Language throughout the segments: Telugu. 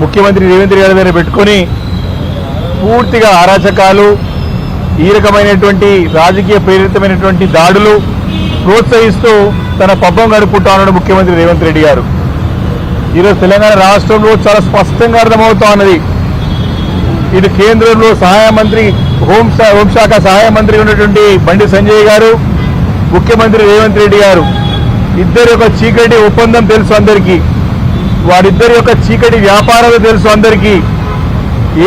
ముఖ్యమంత్రి రేవంత్ రెడ్డి గారి దగ్గర పెట్టుకొని పూర్తిగా అరాచకాలు, ఈ రకమైనటువంటి రాజకీయ ప్రేరితమైనటువంటి దాడులు ప్రోత్సహిస్తూ తన పబ్బం గడుపుతా ఉన్నాడు ముఖ్యమంత్రి రేవంత్ రెడ్డి గారు. ఈరోజు తెలంగాణ రాష్ట్రంలో చాలా స్పష్టంగా అర్థమవుతా ఉన్నది. ఇటు కేంద్రంలో సహాయ మంత్రి, హోంశాఖ సహాయ మంత్రి ఉన్నటువంటి బండి సంజయ్ గారు, ముఖ్యమంత్రి రేవంత్ రెడ్డి గారు ఇద్దరి యొక్క చీకటి ఒప్పందం తెలుసు అందరికీ. వారిద్దరి యొక్క చీకటి వ్యాపారాలు తెలుసు అందరికీ.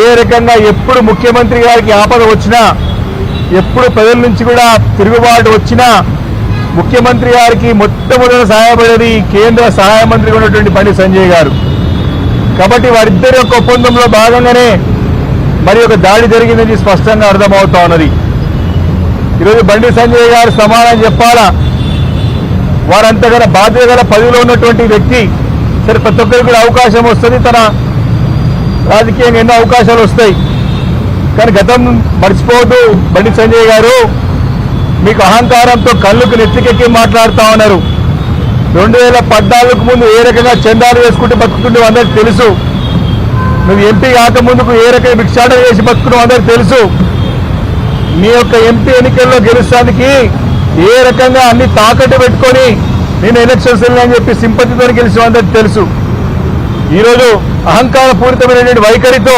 ఏ రకంగా ఎప్పుడు ముఖ్యమంత్రి గారికి ఆపద వచ్చినా, ఎప్పుడు ప్రజల నుంచి కూడా తిరుగుబాటు వచ్చినా ముఖ్యమంత్రి గారికి మొట్టమొదటి సహాయపడేది కేంద్ర సహాయ మంత్రి ఉన్నటువంటి బండి సంజయ్ గారు. కాబట్టి వారిద్దరి యొక్క ఒప్పందంలో భాగంగానే మరి ఒక దాడి జరిగిందని స్పష్టంగా అర్థమవుతా ఉన్నది. ఈరోజు బండి సంజయ్ గారు సమాధానం చెప్పాలా. వారంతగా బాధ్యత గల పదవిలో ఉన్నటువంటి వ్యక్తి. సరే, ప్రతి ఒక్కరికి కూడా అవకాశం వస్తుంది, తన రాజకీయంగా ఎన్నో అవకాశాలు వస్తాయి. కానీ గతం మర్చిపోవద్దు. బండి సంజయ్ గారు మీకు అహంకారంతో కళ్ళుకు నెత్తికెక్కి మాట్లాడుతూ ఉన్నారు. 2014 ముందు ఏ రకంగా చందాలు వేసుకుంటూ బతుకుతుండే అందరికి తెలుసు. నువ్వు ఎంపీ కాకముందుకు ఏ రకంగా భిక్షాటన చేసి బతుకున్నావు అందరికి తెలుసు. మీ యొక్క ఎంపీ ఎన్నికల్లో గెలుస్తానికి ఏ రకంగా అన్ని తాకట్టు పెట్టుకొని నేను ఎలక్షన్స్ వెళ్ళని చెప్పి సింపతితో గెలిచిన అందరికి తెలుసు. ఈరోజు అహంకార పూరితమైనటువంటి వైఖరితో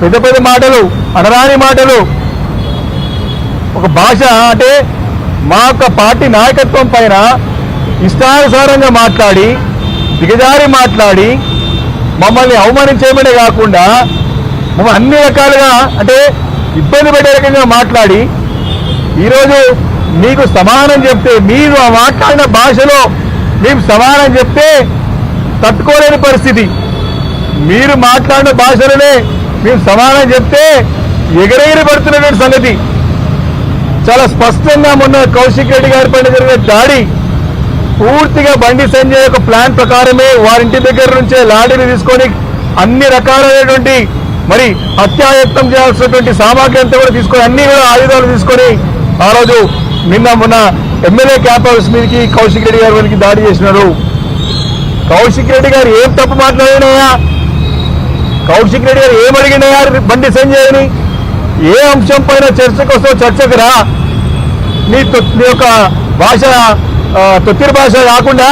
పెద్ద పెద్ద మాటలు, అనరాని మాటలు, ఒక భాష అంటే మా యొక్క పార్టీ నాయకత్వం పైన ఇష్టానుసారంగా మాట్లాడి, దిగజారి మాట్లాడి, మమ్మల్ని అవమానించేయమనే కాకుండా మమ్మల్ని అన్ని రకాలుగా అంటే ఇబ్బంది పెట్టే రకంగా మాట్లాడి ఈరోజు మీకు సమానం చెప్తే, మీరు మాట్లాడిన భాషలో మేము సమానం చెప్తే తట్టుకోలేని పరిస్థితి. మీరు మాట్లాడిన భాషలోనే మేము సమానం చెప్తే ఎగరెగిరి పడుతున్నటువంటి సంగతి చాలా స్పష్టంగా. మొన్న కౌశిక్ రెడ్డి గారి పైన జరిగిన దాడి పూర్తిగా బండి సంజయ్ యొక్క ప్లాన్ ప్రకారమే వారింటి దగ్గర నుంచే లాఠీని తీసుకొని అన్ని రకాలైనటువంటి మరి హత్యాయత్నం చేయాల్సినటువంటి సామాగ్రి అంతా కూడా తీసుకొని, అన్ని కూడా ఆయుధాలు తీసుకొని ఆ రోజు మొన్న ఎమ్మెల్యే క్యాంప్ హౌస్ మీదకి కౌశిక్ రెడ్డి గారి మీదకి దాడి చేసినారు. కౌశిక్ రెడ్డి గారు ఏం తప్పు మాట్లాడినాయా? కౌశిక్ రెడ్డి గారు ఏం అడిగినాయా బండి సంజయ్ని? ఏ అంశం పైన చర్చకు వస్తావు, చర్చకు రా. నీ యొక్క భాష తొత్తిరి భాష కాకుండా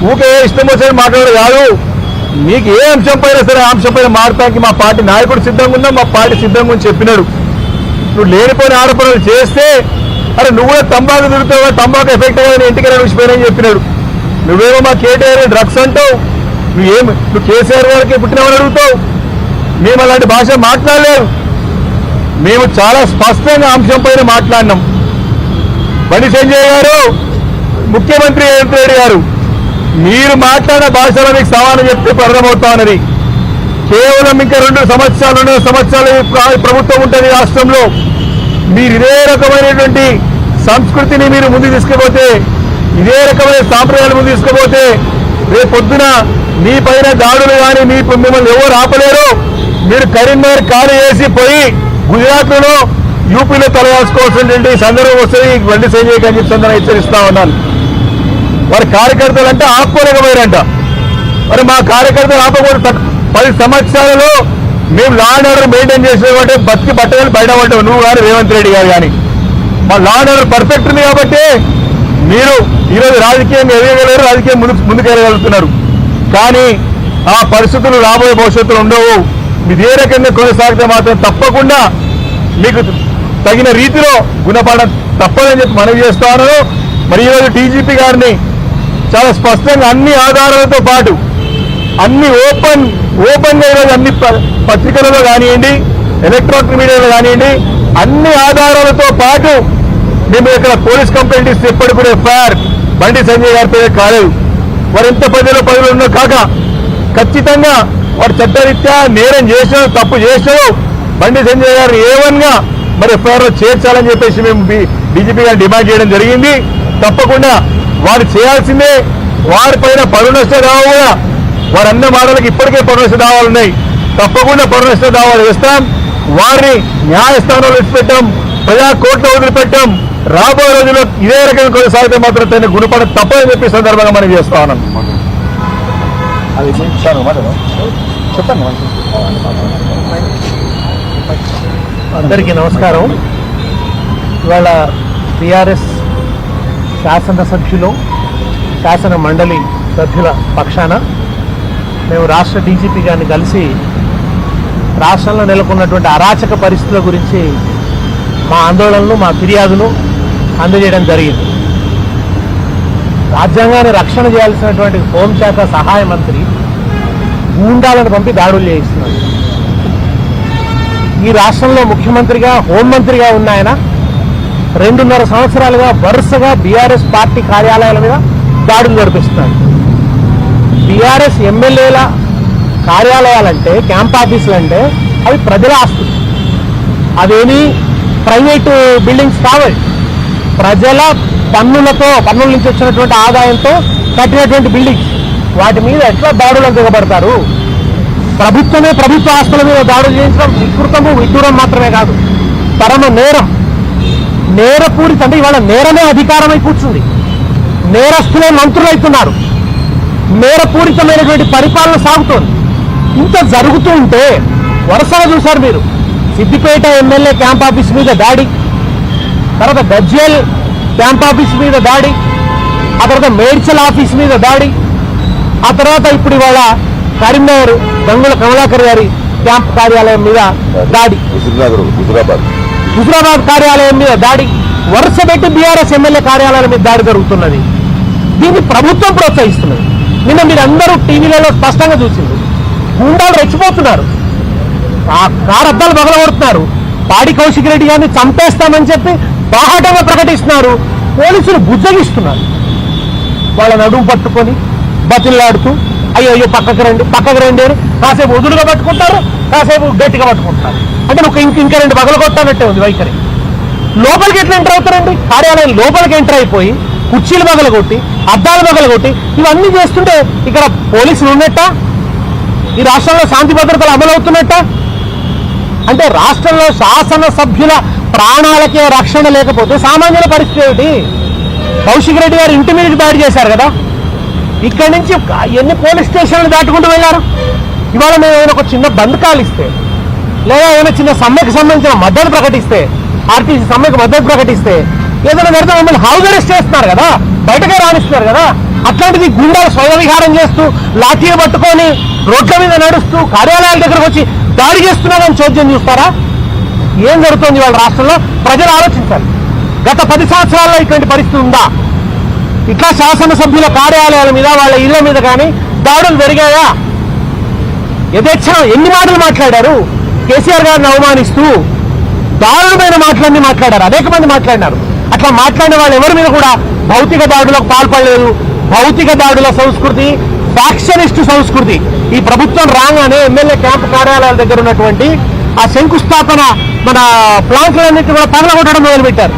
ఊకే ఇష్టం వచ్చేది మాట్లాడదు కాదు. నీకు ఏ అంశం పైన సరే ఆ అంశం పైన మాట్లాడటానికి మా పార్టీ నాయకుడు సిద్ధంగా ఉందా, మా పార్టీ సిద్ధంగా అని చెప్పినాడు. నువ్వు లేనిపోయిన ఆరోపణలు చేస్తే అరే నువ్వు కూడా తంబాకు తిరుగుతావా, తంబాకు ఎఫెక్ట్ అయ్యా, ఇంటికి విడిచిపోయినని చెప్పినాడు. నువ్వేమో మా కేటీఆర్ డ్రగ్స్ అంటావు, నువ్వు కేసీఆర్ గారికి పుట్టినవని అడుగుతావు. మేము అలాంటి భాష మాట్లాడలేదు. మేము చాలా స్పష్టంగా అంశం పైన మాట్లాడినాం. బండి సంజయ్ గారు, ముఖ్యమంత్రి రేవంత్ రెడ్డి గారు, మీరు మాట్లాడిన భాషలో మీకు సమానం చెప్తే అర్థమవుతా ఉన్నది. కేవలం ఇంకా 2 సంవత్సరాలు ప్రభుత్వం ఉంటుంది రాష్ట్రంలో. మీరు ఇదే రకమైనటువంటి సంస్కృతిని మీరు ముందు తీసుకుపోతే, ఇదే రకమైన సాంప్రదాయాలు ముందు తీసుకుపోతే రేపు పొద్దున మీ పైన దాడులు కానీ మిమ్మల్ని ఎవరు ఆపలేరు. మీరు కరీంనగర్ ఖాళీ చేసి పోయి గుజరాత్లో, యూపీలో తలవాల్సుకోవాల్సినటువంటి సందర్భం వస్తుంది. బండి సంజయ్ అని చెప్పి సందర్భం హెచ్చరిస్తా ఉన్నాను. వారి కార్యకర్తలు అంటే ఆపుకోలేకపోయారంట. మరి మా కార్యకర్తలు ఆపకూడదు. 10 సంవత్సరాలలో మేము లా అండ్ ఆర్డర్ మెయింటైన్ చేసేవాటే బతికి బట్టలు బయట పడ్డావు నువ్వు కానీ రేవంత్ రెడ్డి గారు కానీ. మా లా అండ్ ఆర్డర్ పర్ఫెక్ట్ ఉంది కాబట్టి మీరు ఈరోజు రాజకీయంగా ఎదగగలరు, రాజకీయం ముందుకెళ్ళగలుగుతున్నారు. కానీ ఆ పరిస్థితులు రాబోయే భవిష్యత్తులో ఉండవు. మీరు ఏ రకంగా కొనసాగితే మాత్రం తప్పకుండా మీకు తగిన రీతిలో గుణపడడం తప్పదని చెప్పి మనవి చేస్తా ఉన్నాను. మరి ఈరోజు డీజీపీ గారిని చాలా స్పష్టంగా అన్ని ఆధారాలతో పాటు అన్ని ఓపెన్గా ఈరోజు అన్ని పత్రికలలో కానివ్వండి, ఎలక్ట్రానిక్ మీడియాలో కానివ్వండి, అన్ని ఆధారాలతో పాటు మేము ఇక్కడ పోలీస్ కంప్లైంట్ ఇస్తే ఎప్పటికి కూడా ఎఫ్ఐఆర్ బండి సంజయ్ గారి పేరు కాలేదు. వారు ఎంత పదిలో ఉన్నా కాక ఖచ్చితంగా వారు చట్టరీత్యా నేరం చేసావు, తప్పు చేసావు. బండి సంజయ్ గారు A1గా మరి ఎఫ్ఐఆర్లో చేర్చాలని చెప్పేసి మేము డీజీపీ గారు డిమాండ్ చేయడం జరిగింది. తప్పకుండా వారు చేయాల్సిందే. వారిపైన పరువు నష్ట దావా కూడా వారు అన్న మాటలకు ఇప్పటికే పరువు నష్ట దావాలు ఉన్నాయి. తప్పకుండా పరువు నష్ట దావాలు వేస్తాం. వారిని న్యాయస్థానంలో విడిచిపెట్టాం, ప్రజా కోర్టులో వదిలిపెట్టాం. రాబోయే రోజుల్లో ఇదే రకంగా కొనసాగితే మాత్రం తన గుణపడ తప్పని చెప్పి సందర్భంగా మనం చేస్తా ఉన్నాం. అది చెప్పండి. అందరికీ నమస్కారం. ఇవాళ టీఆర్ఎస్ శాసనసభ్యులు శాసన మండలి సభ్యుల పక్షాన మేము రాష్ట్ర డీజీపీ గారిని కలిసి రాష్ట్రంలో నెలకొన్నటువంటి అరాచక పరిస్థితుల గురించి మా ఆందోళనలు, మా ఫిర్యాదులు అందజేయడం జరిగింది. రాజ్యాంగాన్ని రక్షణ చేయాల్సినటువంటి హోంశాఖ సహాయ మంత్రి గూండాలను పంపి దాడులు చేయిస్తున్నారు. ఈ రాష్ట్రంలో ముఖ్యమంత్రిగా, హోంమంత్రిగా ఉన్న ఆయన 2.5 సంవత్సరాలుగా వరుసగా బీఆర్ఎస్ పార్టీ కార్యాలయాల మీద దాడులు జరిపిస్తున్నారు. బీఆర్ఎస్ ఎమ్మెల్యేల కార్యాలయాలంటే, క్యాంప్ ఆఫీసులు అంటే అవి ప్రజల ఆస్తులు. అవేమీ ప్రైవేటు బిల్డింగ్స్ కావాలి. ప్రజల పన్నుల నుంచి వచ్చినటువంటి ఆదాయంతో కట్టినటువంటి బిల్డింగ్స్. వాటి మీద ఎట్లా దాడులు దిగబడతారు? ప్రభుత్వమే ప్రభుత్వ ఆస్తుల మీద దాడులు చేయించడం వికృతము, విడ్డూరం మాత్రమే కాదు, పరమ నేరం. నేరపూరిత అంటే ఇవాళ నేరమే అధికారమై కూర్చుంది. నేరస్తులే మంత్రులు అవుతున్నారు. నేరపూరితమైనటువంటి పరిపాలన సాగుతోంది. ఇంత జరుగుతూ ఉంటే వరుసగా చూశారు మీరు. సిద్దిపేట ఎమ్మెల్యే క్యాంప్ ఆఫీస్ మీద దాడి, తర్వాత గజ్వేల్ క్యాంప్ ఆఫీస్ మీద దాడి, ఆ తర్వాత మేడ్చల్ ఆఫీస్ మీద దాడి, ఆ తర్వాత ఇప్పుడు ఇవాళ కరీంనగర్ గంగుల కమలాకర్ గారి క్యాంప్ కార్యాలయం మీద దాడి, హుజురాబాద్ కార్యాలయం మీద దాడి, వరుస పెట్టి బీఆర్ఎస్ ఎమ్మెల్యే కార్యాలయాల మీద దాడి జరుగుతున్నది. దీన్ని ప్రభుత్వం ప్రోత్సహిస్తున్నది. నిన్న మీరందరూ టీవీలలో స్పష్టంగా చూసింది. గుండాలు రెచ్చిపోతున్నారు, ఆ కారద్దాలు పగలగొడుతున్నారు. పాడి కౌశిక్ రెడ్డి గారిని చంపేస్తామని చెప్పి బాహాటంగా ప్రకటిస్తున్నారు. పోలీసులు బుజ్జగిస్తున్నారు. వాళ్ళ నడుము పట్టుకొని బతిల్లాడుతూ అయ్యో పక్కకు రండి అని కాసేపు వదులుగా పట్టుకుంటారు, కాసేపు గట్టిగా పట్టుకుంటారు. అంటే నువ్వు ఇంకా 2 పగలగొట్టానట్టే ఉంది వైఖరి. లోపలికి ఎట్లా ఎంటర్ అవుతారండి? కార్యాలయం లోపలికి ఎంటర్ అయిపోయి కుర్చీలు పగలగొట్టి, అద్దాలు పగలగొట్టి ఇవన్నీ చేస్తుంటే ఇక్కడ పోలీసులు ఉన్నట్ట? ఈ రాష్ట్రంలో శాంతి భద్రతలు అమలవుతున్నట్ట? అంటే రాష్ట్రంలో శాసనసభ్యుల ప్రాణాలకే రక్షణ లేకపోతే సామాన్యుల పరిస్థితి ఏమిటి? కౌశిక్ రెడ్డి గారు ఇంటి మీదకి దాడి చేశారు కదా, ఇక్కడి నుంచి ఎన్ని పోలీస్ స్టేషన్లు దాటుకుంటూ వెళ్ళారు. ఇవాళ మేము ఏమైనా ఒక చిన్న బంధకాలు ఇస్తే, లేదా ఏమైనా చిన్న సమ్మెకు సంబంధించిన మద్దతు ప్రకటిస్తే, ఆర్టీసీ సమ్మెకు మద్దతు ప్రకటిస్తే ఏదైనా పెడితే మమ్మల్ని హౌస్ అరెస్ట్ చేస్తున్నారు కదా, బయటకే రాణిస్తున్నారు కదా. అట్లాంటిది గుండాలు స్వయ విహారం చేస్తూ, లాఠీలు పట్టుకొని రోడ్ల మీద నడుస్తూ కార్యాలయాల దగ్గరకు వచ్చి దాడి చేస్తున్నారని చోద్యం చూస్తారా? ఏం జరుగుతుంది వాళ్ళ రాష్ట్రంలో? ప్రజలు ఆలోచించాలి. గత 10 సంవత్సరాల్లో ఇటువంటి పరిస్థితి ఉందా? ఇట్లా శాసనసభ్యుల కార్యాలయాల మీద, వాళ్ళ ఇళ్ల మీద కానీ దాడులు జరిగాయా? యథేచ్ఛగా ఎన్ని మాటలు మాట్లాడారు? కేసీఆర్ గారిని అవమానిస్తూ దారుణమైన మాటలన్నీ మాట్లాడారు, అనేక మంది మాట్లాడినారు. అట్లా మాట్లాడిన వాళ్ళు ఎవరి మీద కూడా భౌతిక దాడులకు పాల్పడలేదు. భౌతిక దాడుల సంస్కృతి, ఫ్యాక్షనిస్టు సంస్కృతి ఈ ప్రభుత్వం రాగానే ఎమ్మెల్యే క్యాంపు కార్యాలయాల దగ్గర ఉన్నటువంటి ఆ శంకుస్థాపన మన ప్లాంట్లన్నింటినీ కూడా పగలగొట్టడం మొదలుపెట్టారు.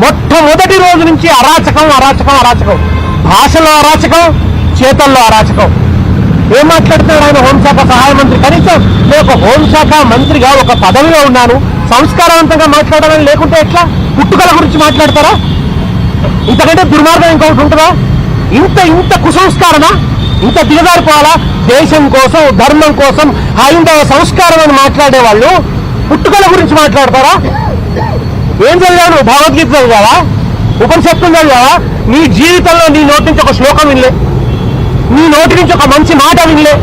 మొట్టమొదటి రోజు నుంచి అరాచకం, భాషలో అరాచకం, చేతల్లో అరాచకం. ఏం మాట్లాడుతున్నాడు ఆయన? హోంశాఖ సహాయ మంత్రి. కనీసం నేను ఒక హోంశాఖ మంత్రిగా ఒక పదవిలో ఉన్నాను, సంస్కారవంతంగా మాట్లాడాలని లేకుంటే ఎట్లా? పుట్టుకల గురించి మాట్లాడతారా? ఇంతకంటే దుర్మార్గం ఇంకొకటి ఉంటుందా? ఇంత కుసంస్కారమా? ఇంత దిగజారిపోవాలా? దేశం కోసం, ధర్మం కోసం, హైందవ సంస్కారం అని మాట్లాడే వాళ్ళు పుట్టుకల గురించి మాట్లాడతారా? ఏం చదివావు? భగవద్గీత చదివావా? ఉపనిషత్తులు చదివావా? నీ జీవితంలో నీ నోటి నుంచి ఒక శ్లోకం వినలే, నీ నోటి నుంచి ఒక మంచి మాట వినలే,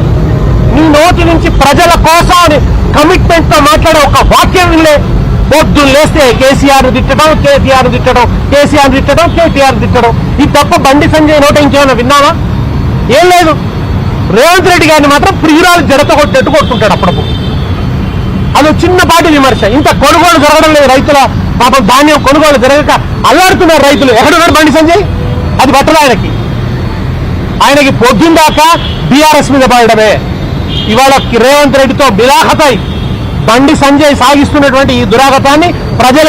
నీ నోటి నుంచి ప్రజల కోసం అని కమిట్మెంట్ తో మాట్లాడే ఒక వాక్యం వినలే. పొద్దున్న లేస్తే కేసీఆర్ తిట్టడం, కేటీఆర్ తిట్టడం, కేసీఆర్ తిట్టడం, కేటీఆర్ తిట్టడం. ఈ తప్ప బండి సంజయ్ నోట ఇంకేమైనా విన్నావా? ఏం లేదు. రేవంత్ రెడ్డి గారిని మాత్రం ప్రియురాలు జడతో కొట్టేట్టు కొడుతుంటాడు అప్పుడప్పుడు. అది చిన్నపాటి విమర్శ. ఇంత కొనుగోలు జరగడం లేదు, రైతుల పాపం ధాన్యం కొనుగోలు జరగక అల్లాడుతున్నారు రైతులు. ఎక్కడున్నాడు బండి సంజయ్? అది పట్టదు ఆయనకి పొద్దుందాకా బీఆర్ఎస్ మీద పడడమే. ఇవాళ రేవంత్ రెడ్డితో బిలాహతై బండి సంజయ్ సాగిస్తున్నటువంటి ఈ దురాగతాన్ని ప్రజలు